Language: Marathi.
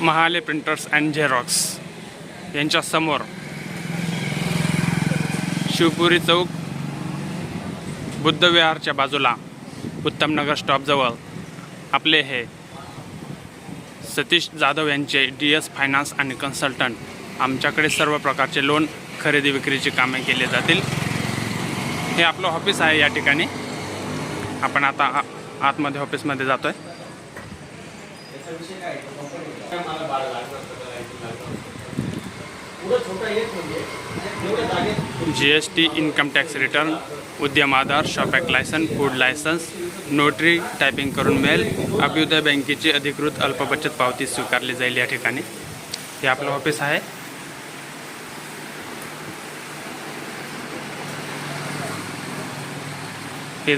महाले प्रिंटर्स अँड झेरॉक्स यांच्या समोर शिवपुरी चौक बुद्धविहारच्या बाजूला उत्तमनगर स्टॉपजवळ आपले हे सतीश जाधव यांचे DS फायनान्स आणि कन्सल्टंट. आमच्याकडे सर्व प्रकारचे लोन खरेदी विक्रीची कामे केले जातील. हे आपलं ऑफिस आहे. या ठिकाणी आपण आता आतमध्ये ऑफिसमध्ये जातोय. GST, income tax return, Udyam Aadhaar, shop act licence, food licence, notary, typing करून मेल, अभ्युदय बँकेची अधिकृत अल्पबचत पावती स्वीकारली जाईल. या ठिकाणी हे आपलं ऑफिस आहे. हे